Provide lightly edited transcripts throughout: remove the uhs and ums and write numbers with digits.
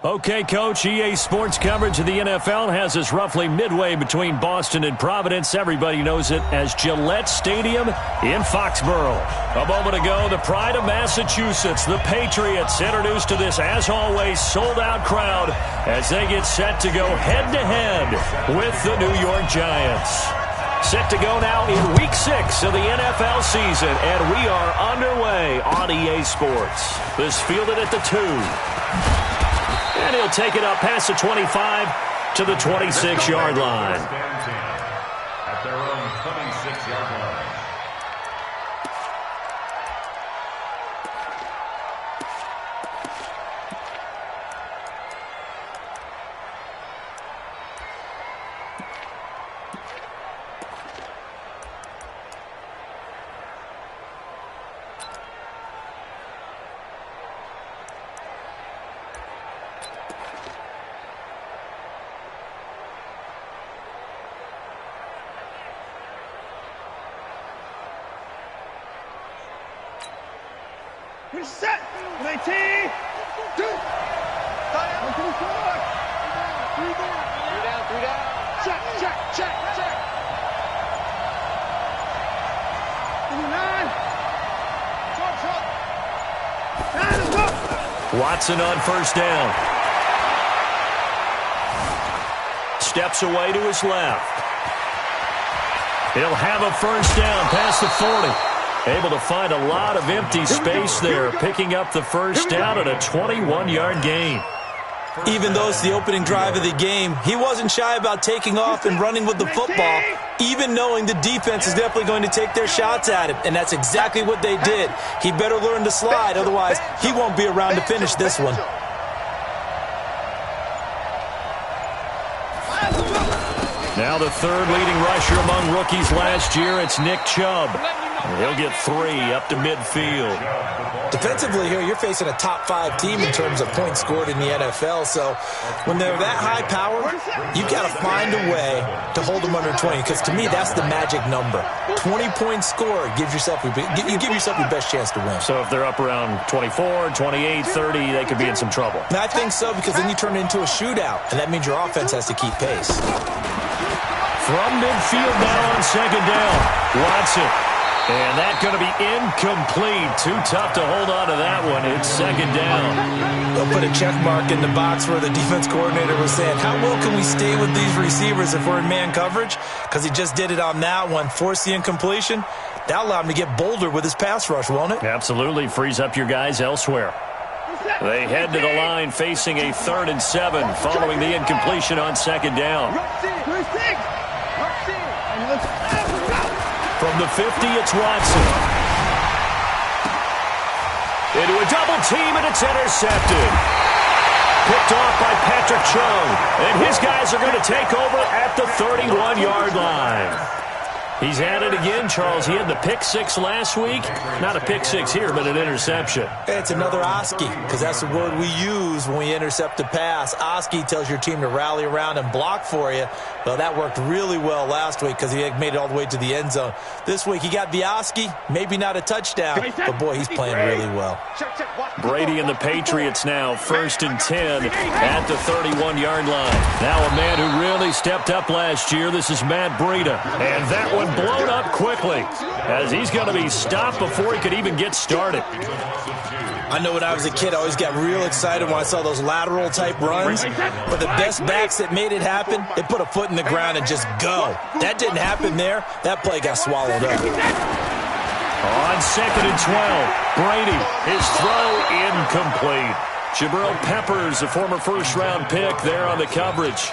Okay, Coach, EA Sports coverage of the NFL has us roughly midway between Boston and Providence. Everybody knows it as Gillette Stadium in Foxborough. A moment ago, the pride of Massachusetts, the Patriots, introduced to this, as always, sold-out crowd as they get set to go head-to-head with the New York Giants. Set to go now in Week 6 of the NFL season, and we are underway on EA Sports. This fielded at the 2. And he'll take it up past the 25 to the 26-yard line. At their own 26-yard line. Set. 19. 2. 3 down. Check. 9. Watson on first down. Steps away to his left. He'll have a first down past the 40. Able to find a lot of empty space there, picking up the first down at a 21-yard gain. Even though it's the opening drive of the game, he wasn't shy about taking off and running with the football, even knowing the defense is definitely going to take their shots at him, and that's exactly what they did. He better learn to slide, otherwise he won't be around to finish this one. Now the third leading rusher among rookies last year, it's Nick Chubb. He'll get 3 up to midfield. Defensively here, you're facing a top-5 team in terms of points scored in the NFL, so when they're that high power, you've got to find a way to hold them under 20, because to me, that's the magic number. 20 points scored gives yourself your best chance to win. So if they're up around 24, 28, 30, they could be in some trouble. And I think so, because then you turn it into a shootout, and that means your offense has to keep pace. From midfield now on second down, Watson. And that's going to be incomplete. Too tough to hold on to that one. It's second down. They'll put a check mark in the box where the defense coordinator was saying, how well can we stay with these receivers if we're in man coverage? Because he just did it on that one. Force the incompletion. That'll allow him to get bolder with his pass rush, won't it? Absolutely. Frees up your guys elsewhere. They head to the line facing a 3rd and 7 following the incompletion on second down. From the 50, it's Watson. Into a double team, and it's intercepted. Picked off by Patrick Chung. And his guys are going to take over at the 31-yard line. He's at it again, Charles. He had the pick 6 last week. Not a pick 6 here, but an interception. It's another Oski, because that's the word we use when we intercept a pass. Oski tells your team to rally around and block for you. Well, that worked really well last week because he made it all the way to the end zone. This week, he got the Oski, maybe not a touchdown, but, boy, he's playing really well. Brady and the Patriots now, 1st and 10 at the 31-yard line. Now a man who really stepped up last year. This is Matt Breida. And that one blown up quickly as he's going to be stopped before he could even get started. I know when I was a kid, I always got real excited when I saw those lateral-type runs. But the best backs that made it happen, they put a foot in the ground and just go. That didn't happen there. That play got swallowed up. On 2nd and 12, Brady, his throw incomplete. Jabril Peppers, a former first-round pick, there on the coverage.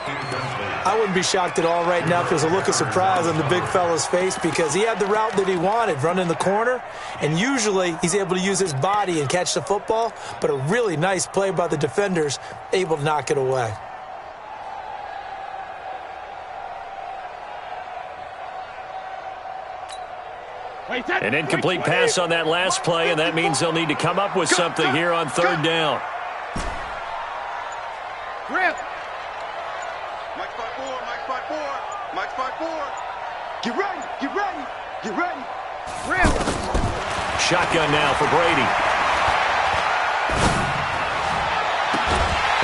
I wouldn't be shocked at all right now if there's a look of surprise on the big fella's face because he had the route that he wanted, running the corner, and usually he's able to use his body and catch the football, but a really nice play by the defenders, able to knock it away. An incomplete pass on that last play, and that means they'll need to come up with something here on third down. Rip. Mike 5-4, Mike 5-4, Mike 5-4. Get ready, get ready, get ready. Rip. Shotgun now for Brady.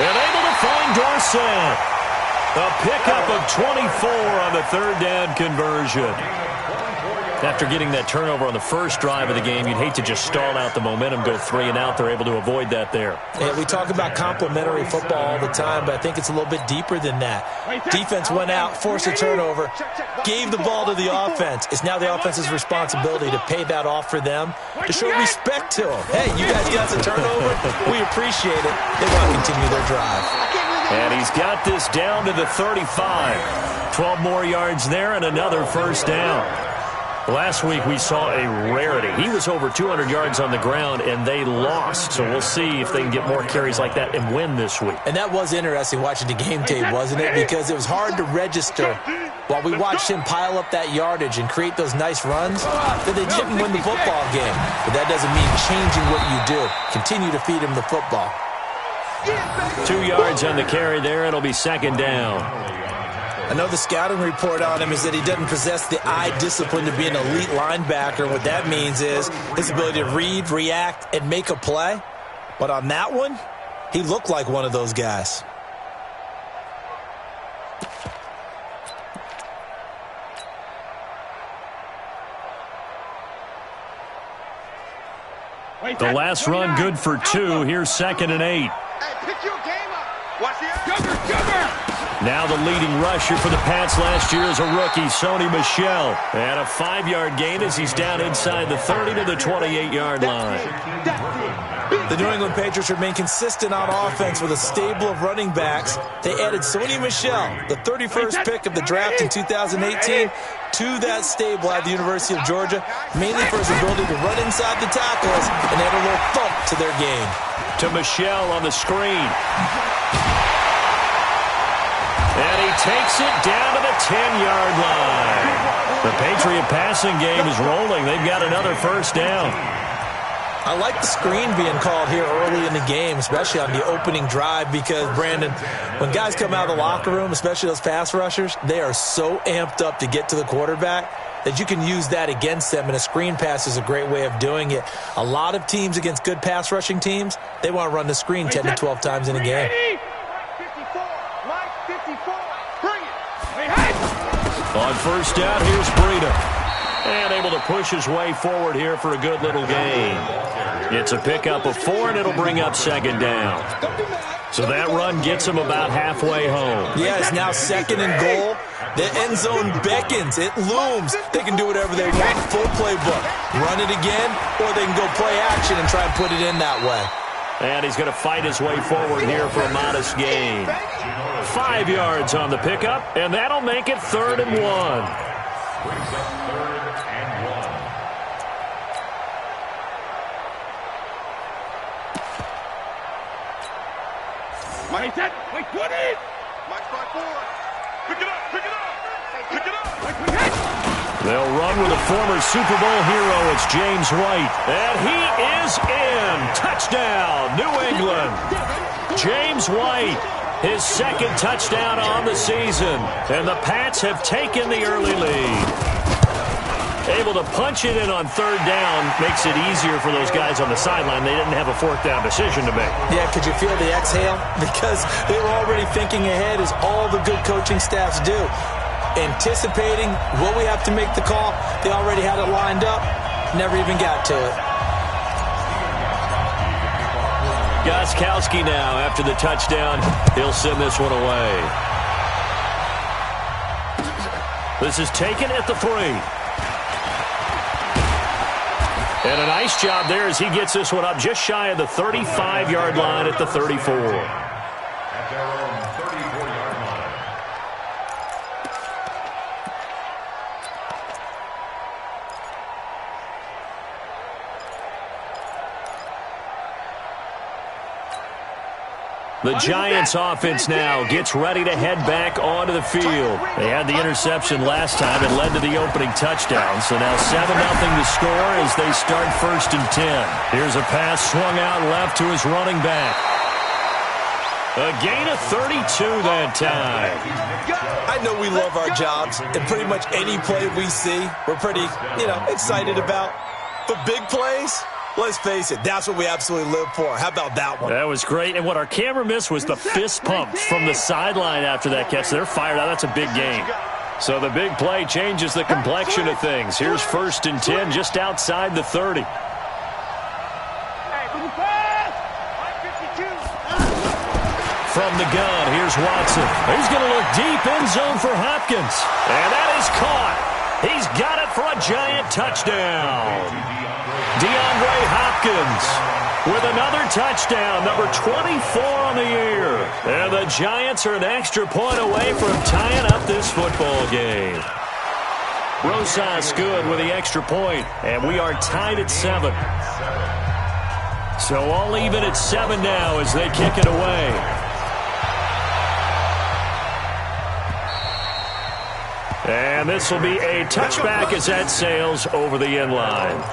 And able to find Dorsett. A pickup of 24 on the third down conversion. After getting that turnover on the first drive of the game, you'd hate to just stall out the momentum, go 3 and out. They're able to avoid that there. Yeah, we talk about complementary football all the time, but I think it's a little bit deeper than that. Defense went out, forced a turnover, gave the ball to the offense. It's now the offense's responsibility to pay that off for them, to show respect to them. Hey, you guys got the turnover. We appreciate it. They want to continue their drive. And he's got this down to the 35. 12 more yards there and another first down. Last week we saw a rarity. He was over 200 yards on the ground, and they lost. So we'll see if they can get more carries like that and win this week. And that was interesting watching the game tape, wasn't it? Because it was hard to register while we watched him pile up that yardage and create those nice runs that they didn't win the football game. But that doesn't mean changing what you do. Continue to feed him the football. 2 yards on the carry there. It'll be second down. I know the scouting report on him is that he doesn't possess the eye discipline to be an elite linebacker. What that means is his ability to read, react, and make a play. But on that one, he looked like one of those guys. The last run good for 2. Here's 2nd and 8. Hey, pick your game up. Watch the Now the leading rusher for the Pats last year is a rookie, Sony Michel. And a 5-yard gain as he's down inside the 30 to the 28-yard line. The New England Patriots remain consistent on offense with a stable of running backs. They added Sony Michel, the 31st pick of the draft in 2018, to that stable at the University of Georgia, mainly for his ability to run inside the tackles and add a little thump to their game. To Michel on the screen. And he takes it down to the 10-yard line. The Patriot passing game is rolling. They've got another first down. I like the screen being called here early in the game, especially on the opening drive, because, Brandon, when guys come out of the locker room, especially those pass rushers, they are so amped up to get to the quarterback that you can use that against them, and a screen pass is a great way of doing it. A lot of teams against good pass rushing teams, they want to run the screen 10 to 12 times in a game. 54, Mike 54, bring it. On first down, here's Breida. And able to push his way forward here for a good little gain. It's a pickup of 4, and it'll bring up second down. So that run gets him about halfway home. Yeah, it's now 2nd and goal. The end zone beckons. It looms. They can do whatever they want. Full playbook. Run it again, or they can go play action and try and put it in that way. And he's going to fight his way forward here for a modest gain. 5 yards on the pickup, and that'll make it 3rd and 1. Mike, Mike, put it! Mike 5-4. Pick it up, pick it up, pick it up. They'll run with a former Super Bowl hero. It's James White. And he is in. Touchdown, New England. James White, his 2nd touchdown on the season. And the Pats have taken the early lead. Able to punch it in on 3rd down makes it easier for those guys on the sideline. They didn't have a 4th down decision to make. Yeah, could you feel the exhale? Because they were already thinking ahead, as all the good coaching staffs do. Anticipating what we have to make the call. They already had it lined up. Never even got to it. Gostkowski now after the touchdown. He'll send this one away. This is taken at the 3. And a nice job there as he gets this one up just shy of the 35-yard line at the 34. At their own 34-yard line. The Giants offense now gets ready to head back onto the field. They had the interception last time and led to the opening touchdown. So now 7-0 to score as they start 1st and 10. Here's a pass swung out left to his running back. A gain of 32 that time. I know we love our jobs, and pretty much any play we see, we're pretty, excited about. But big plays, let's face it, that's what we absolutely live for. How about that one? That was great. And what our camera missed was the fist pumps from the sideline after that catch. They're fired out. That's a big game. So the big play changes the complexion of things. Here's 1st and 10 just outside the 30. From the gun, here's Watson. He's going to look deep end zone for Hopkins. And that is caught. He's got it for a Giant touchdown. DeAndre Hopkins with another touchdown, number 24 on the year. And the Giants are an extra point away from tying up this football game. Rosas good with the extra point, and we are tied at 7. So all even at 7 now as they kick it away. And this will be a touchback as that sails over the end line.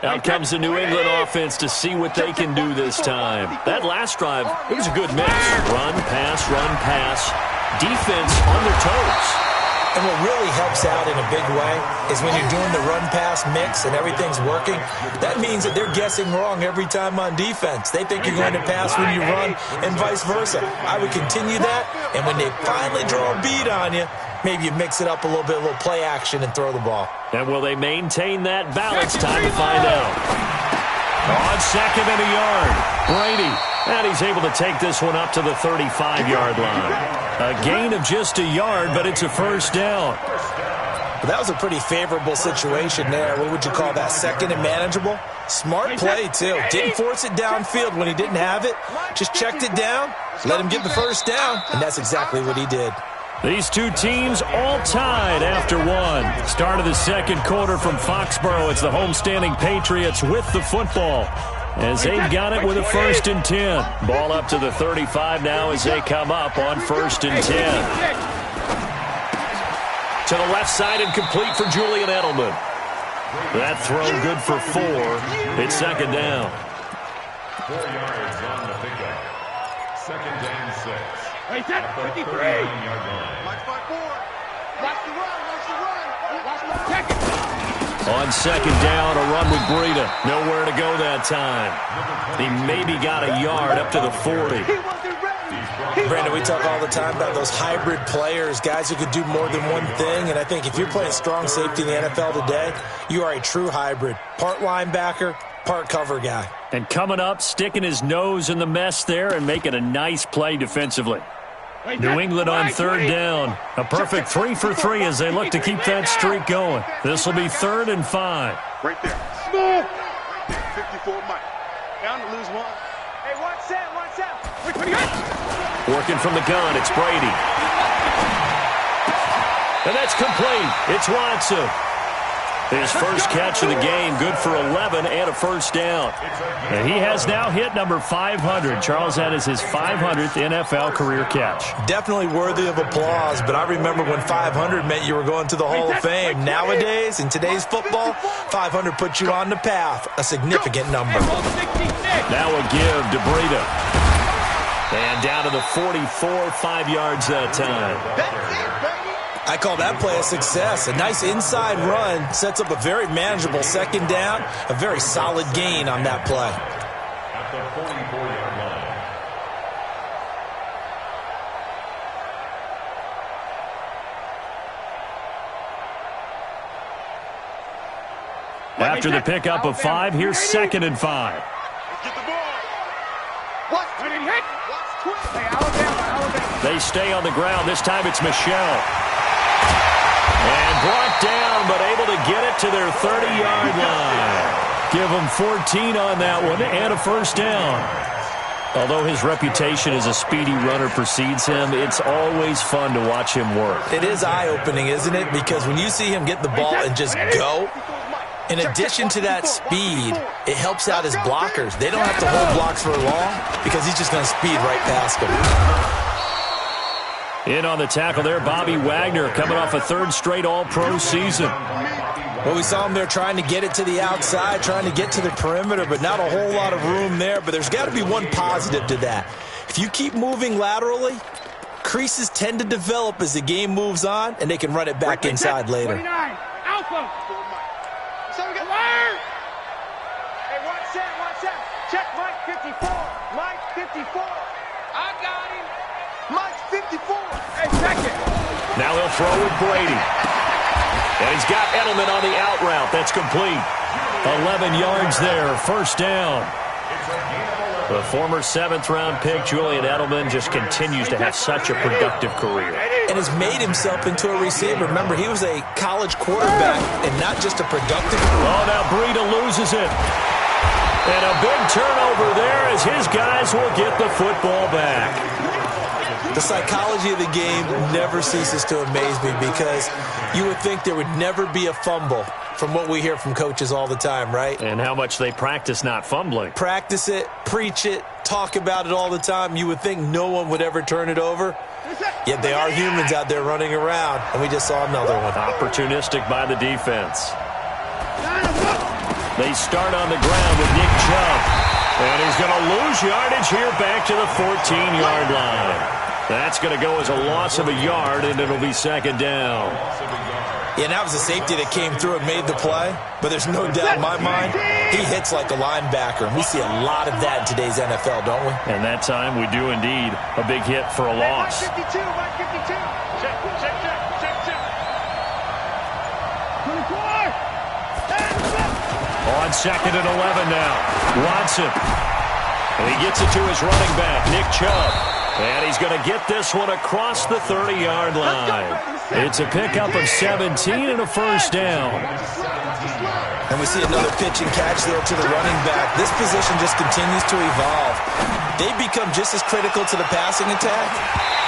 Out comes the New England offense to see what they can do this time. That last drive, it was a good mix. Run, pass. Defense on their toes. And what really helps out in a big way is when you're doing the run-pass mix and everything's working, that means that they're guessing wrong every time on defense. They think you're going to pass when you run and vice versa. I would continue that, and when they finally draw a beat on you, maybe you mix it up a little bit, a little play action, and throw the ball. And will they maintain that balance? Time to find out. On 2nd and a yard, Brady. And he's able to take this one up to the 35-yard line. A gain of just a yard, but it's a 1st down. Well, that was a pretty favorable situation there. What would you call that? 2nd and manageable? Smart play, too. Didn't force it downfield when he didn't have it. Just checked it down, let him get the 1st down, and that's exactly what he did. These two teams all tied after 1. Start of the 2nd quarter from Foxborough. It's the homestanding Patriots with the football as they've got it with a 1st and 10. Ball up to the 35 now as they come up on 1st and 10. To the left side and complete for Julian Edelman. That throw good for 4. It's 2nd down. 4 yards on the pickup. 2nd and 6. Hey, that's 53. Watch my board. Watch the run. Watch my On 2nd down, a run with Breida. Nowhere to go that time. He maybe got a yard up to the 40. Brandon, we talk all the time about those hybrid players, guys who could do more than one thing, and I think if you're playing strong safety in the NFL today, you are a true hybrid. Part linebacker, part cover guy. And coming up, sticking his nose in the mess there and making a nice play defensively. New England on 3rd down. A perfect 3 for 3 as they look to keep that streak going. This will be 3rd and 5. Right there. Small. 54 Mike. Down to lose 1. Hey, watch out. Working from the gun, it's Brady. And that's complete. It's Watson. His first catch of the game, good for 11 and a 1st down. And he has now hit number 500. Charles, that is his 500th NFL career catch. Definitely worthy of applause, but I remember when 500 meant you were going to the Hall of Fame. Nowadays, in today's football, 500 puts you on the path, a significant number. Now a give to Breida. And down to the 44, 5 yards that time. I call that play a success. A nice inside run sets up a very manageable 2nd down, a very solid gain on that play. At the 44-yard line. After the pickup of 5, here's 2nd and 5. Get the ball. Watch hit. They stay on the ground. This time it's Michelle. And brought down, but able to get it to their 30-yard line. Give them 14 on that one and a first down. Although his reputation as a speedy runner precedes him, it's always fun to watch him work. It is eye-opening, isn't it? Because when you see him get the ball and just go, in addition to that speed, it helps out his blockers. They don't have to hold blocks for long because he's just going to speed right past them. In on the tackle there, Bobby Wagner, coming off a 3rd straight All-Pro season. Well, we saw him there trying to get it to the outside, trying to get to the perimeter, but not a whole lot of room there. But there's got to be one positive to that. If you keep moving laterally, creases tend to develop as the game moves on, and they can run it back inside later. 29, Alpha. So we got Hey, watch that. Check Mike 54. Mike 54. I got him. Mike 54. Hey, second. Now he'll throw with Brady. And he's got Edelman on the out route. That's complete. 11 yards there. First down. The former 7th-round pick, Julian Edelman, just continues to have such a productive career. And has made himself into a receiver. Remember, he was a college quarterback and not just a productive career. Oh, now Breida loses it. And a big turnover there as his guys will get the football back. The psychology of the game never ceases to amaze me because you would think there would never be a fumble from what we hear from coaches all the time, right? And how much they practice not fumbling. Practice it, preach it, talk about it all the time. You would think no one would ever turn it over. Yet they are humans out there running around, and we just saw another one. Opportunistic by the defense. They start on the ground with Nick Chubb. And he's going to lose yardage here back to the 14-yard line. That's going to go as a loss of a yard, and it'll be 2nd down. Yeah, and that was a safety that came through and made the play. But there's no doubt in my mind, he hits like a linebacker. And we see a lot of that in today's NFL, don't we? And that time we do indeed. A big hit for a loss. Mike 52. Check. 24. On 2nd and 11 now. Watson. And he gets it to his running back, Nick Chubb. And he's going to get this one across the 30-yard line. It's a pickup of 17 and a first down. And we see another pitch and catch there to the running back. This position just continues to evolve. They become just as critical to the passing attack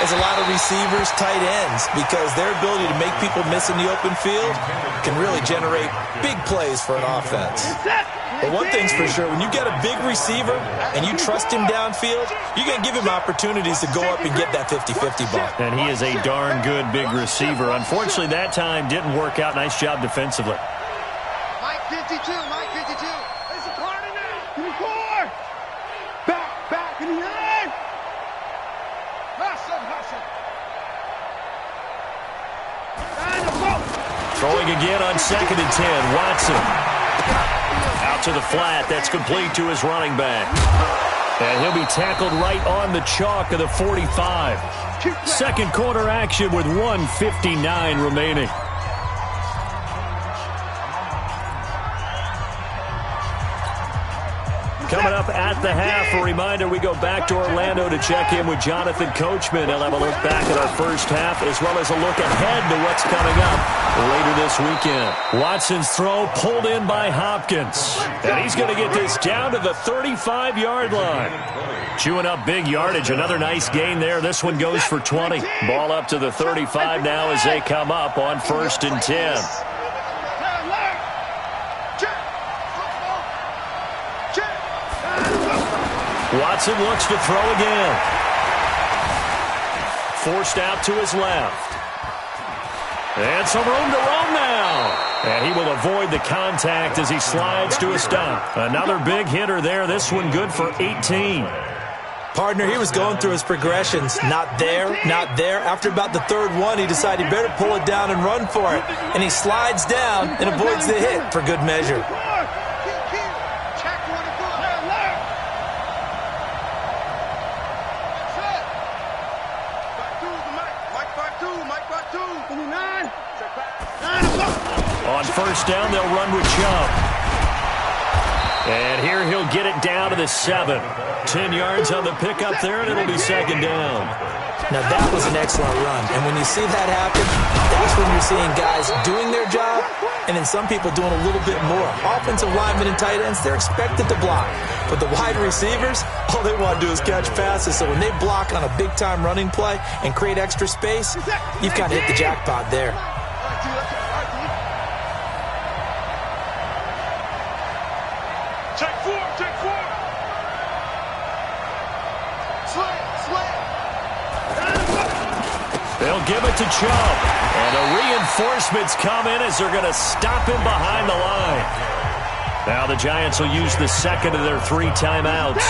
as a lot of receivers, tight ends, because their ability to make people miss in the open field can really generate big plays for an offense. But one thing's for sure, when you get a big receiver and you trust him downfield, you're going to give him opportunities to go up and get that 50-50 ball. And he is a darn good big receiver. Unfortunately, that time didn't work out. Nice job defensively. Mike 52. There's a party now. 24. Back in the line. Hustle. Throwing again on 2nd and 10. Watson. Out to the flat. That's complete to his running back. And he'll be tackled right on the chalk of the 45. Second quarter action with 1:59 remaining. Coming up at the half, a reminder, we go back to Orlando to check in with Jonathan Coachman. He'll have a look back at our first half as well as a look ahead to what's coming up later this weekend. Watson's throw pulled in by Hopkins. And he's going to get this down to the 35-yard line. Chewing up big yardage. Another nice gain there. This one goes for 20. Ball up to the 35 now as they come up on 1st and 10. Watson looks to throw again. Forced out to his left. And some room to roam now. And he will avoid the contact as he slides to a stop. Another big hitter there. This one good for 18. Partner, he was going through his progressions. Not there, not there. After about the 3rd one, he decided he better pull it down and run for it. And he slides down and avoids the hit for good measure. On 1st down, they'll run with Chubb. And here he'll get it down to the 7. 10 yards on the pickup there, and it'll be second down. Now, that was an excellent run. And when you see that happen, that's when you're seeing guys doing their job and then some people doing a little bit more. Offensive linemen and tight ends, they're expected to block. But the wide receivers, all they want to do is catch passes. So when they block on a big-time running play and create extra space, you've kind of hit the jackpot there. Check four, check four. They'll give it to Chubb. And the reinforcements come in as they're going to stop him behind the line. Now the Giants will use the second of their 3 timeouts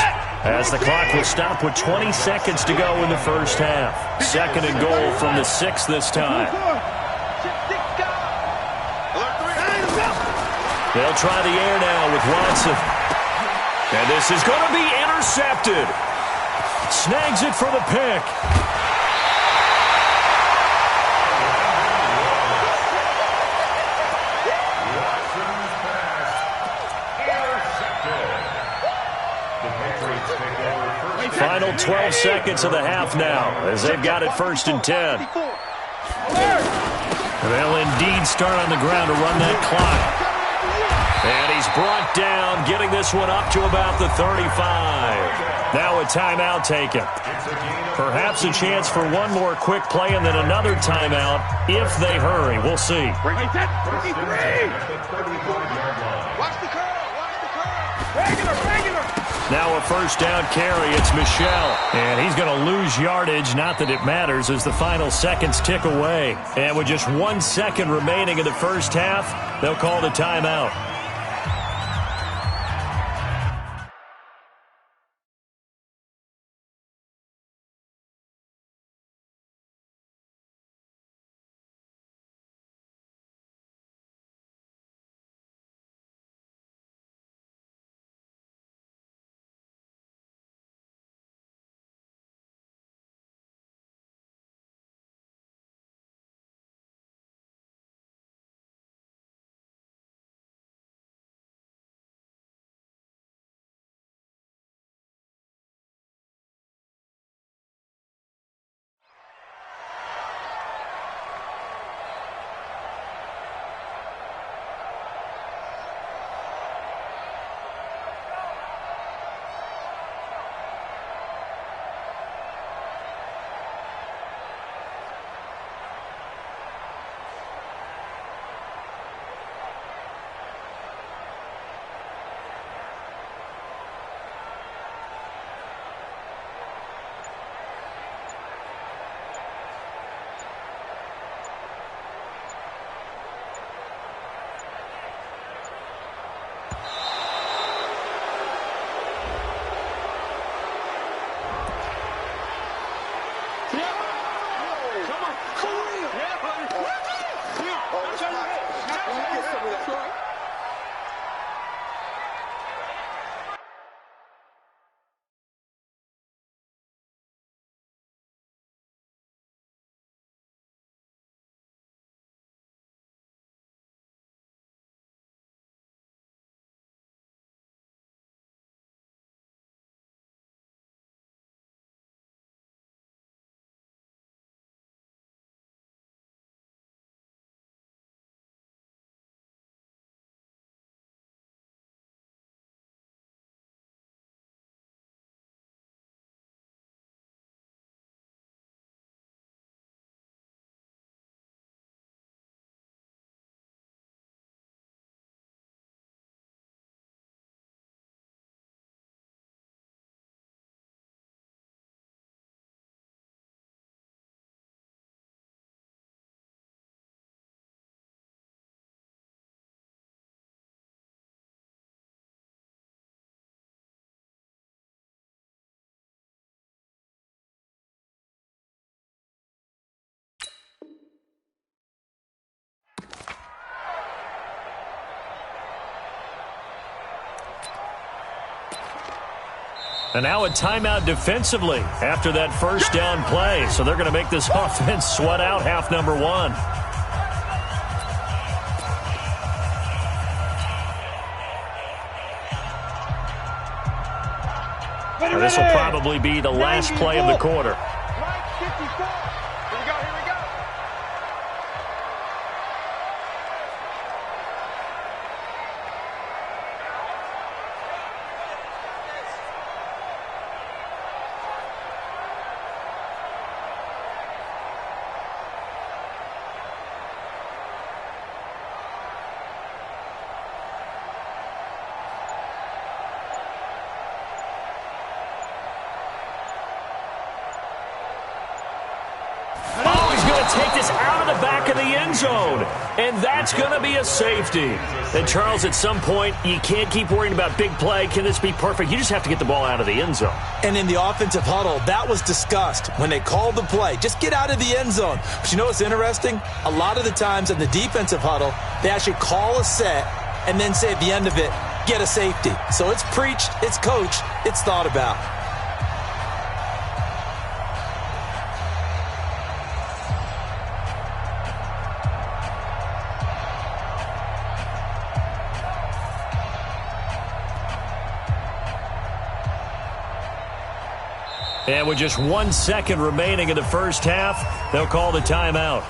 as the clock will stop with 20 seconds to go in the first half. Second and goal from the 6 this time. They'll try the air now with Watson. And this is going to be intercepted. Snags it for the pick. Final 12 seconds of the half now as they've got it first and 10. They'll indeed start on the ground to run that clock. And he's brought down, getting this one up to about the 35. Now a timeout taken. Perhaps a chance for one more quick play and then another timeout if they hurry. We'll see. Watch the curl, regular. Now a first down carry. It's Michel. And he's going to lose yardage. Not that it matters as the final seconds tick away. And with just 1 second remaining in the first half, they'll call the timeout. And now a timeout defensively after that first down play. So they're going to make this offense sweat out half number 1. This will probably be the last play of the quarter. Mike 54. Here we go, here we go. Take this out of the back of the end zone, and that's going to be a safety. And, Charles, at some point, you can't keep worrying about big play. Can this be perfect? You just have to get the ball out of the end zone. And in the offensive huddle, that was discussed when they called the play. Just get out of the end zone. But you know what's interesting? A lot of the times in the defensive huddle, they actually call a set and then say at the end of it, get a safety. So it's preached, it's coached, it's thought about. And with just 1 second remaining in the first half, they'll call the timeout.